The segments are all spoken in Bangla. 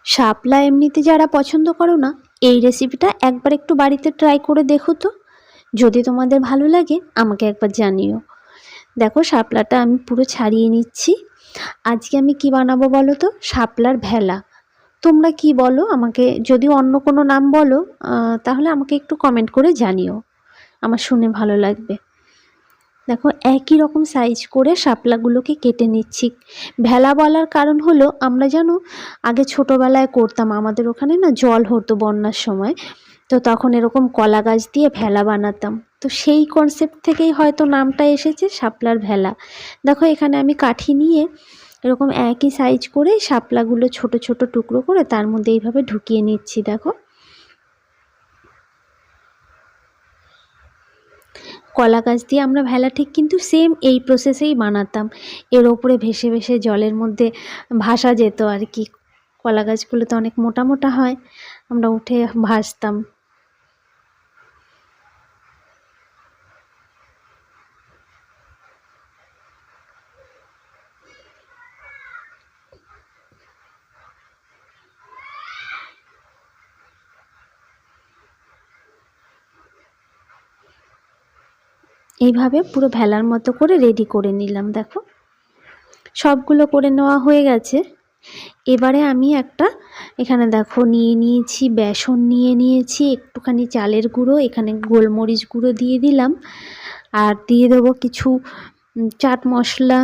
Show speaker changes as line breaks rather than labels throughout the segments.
শাপলা এমনিতে যারা পছন্দ করো না, এই রেসিপিটা একবার একটু বাড়িতে ট্রাই করে দেখো তো। যদি তোমাদের ভালো লাগে আমাকে একবার জানিও। দেখো শাপলাটা আমি পুরো ছাড়িয়ে নিচ্ছি। আজকে আমি কি বানাবো বলো তো? শাপলার ভেলা। তোমরা কি বলো আমাকে? যদি অন্য কোনো নাম বলো তাহলে আমাকে একটু কমেন্ট করে জানিও, আমার শুনে ভালো লাগবে। দেখো একই রকম সাইজ করে শাপলাগুলোকে কেটে নিচ্ছি। ভেলা বলার কারণ হলো, আমরা জানো আগে ছোটোবেলায় করতাম, আমাদের ওখানে না জল হতো বন্যার সময়, তো তখন এরকম কলা গাছ দিয়ে ভেলা বানাতাম। তো সেই কনসেপ্ট থেকেই হয়তো নামটা এসেছে শাপলার ভেলা। দেখো এখানে আমি কাঠি নিয়ে এরকম একই সাইজ করে শাপলাগুলো ছোট ছোট টুকরো করে তার মধ্যে এইভাবে ঢুকিয়ে নিচ্ছি। দেখো কলা গাছ দিয়ে আমরা ভেলা ঠিক কিন্তু সেম এই প্রসেসেই বানাতাম। এর ওপরে ভেসে ভেসে জলের মধ্যে ভাসা যেত আর কি। কলা গাছগুলো তো অনেক মোটা মোটা হয়, আমরা উঠে ভাসতাম। এইভাবে পুরো ভেলার মতো করে রেডি করে নিলাম। দেখো সবগুলো করে নেওয়া হয়ে গেছে। এবারে আমি একটা এখানে দেখো নিয়ে নিয়েছি বেসন, নিয়ে নিয়েছি একটুখানি চালের গুঁড়ো, এখানে গোলমরিচ গুঁড়ো দিয়ে দিলাম, আর দিয়ে দেবো কিছু চাট মশলা,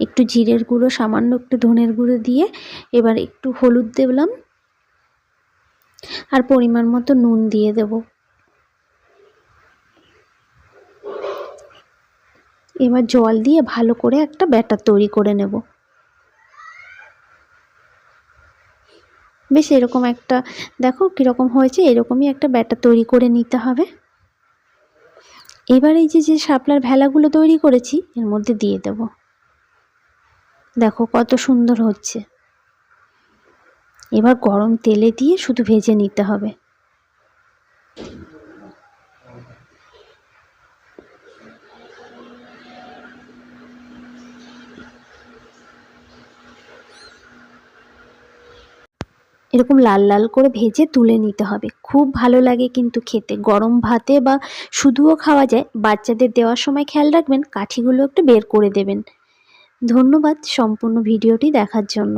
একটু জিরের গুঁড়ো, সামান্য একটু ধনের গুঁড়ো দিয়ে এবার একটু হলুদ দিলাম, আর পরিমাণ মতো নুন দিয়ে দেব। এবার জল দিয়ে ভালো করে একটা ব্যাটার তৈরি করে নেব। বেশ এরকম একটা, দেখো কীরকম হয়েছে, এরকমই একটা ব্যাটার তৈরি করে নিতে হবে। এবার এই যে শাপলার ভেলাগুলো তৈরি করেছি এর মধ্যে দিয়ে দেব। দেখো কত সুন্দর হচ্ছে। এবার গরম তেলে দিয়ে শুধু ভেজে নিতে হবে। এরকম লাল লাল করে ভেজে তুলে নিতে হবে। খুব ভালো লাগে কিন্তু খেতে, গরম ভাতে বা শুধুও খাওয়া যায়। বাচ্চাদের দেওয়ার সময় খেয়াল রাখবেন কাঠিগুলো একটু বের করে দেবেন। ধন্যবাদ সম্পূর্ণ ভিডিওটি দেখার জন্য।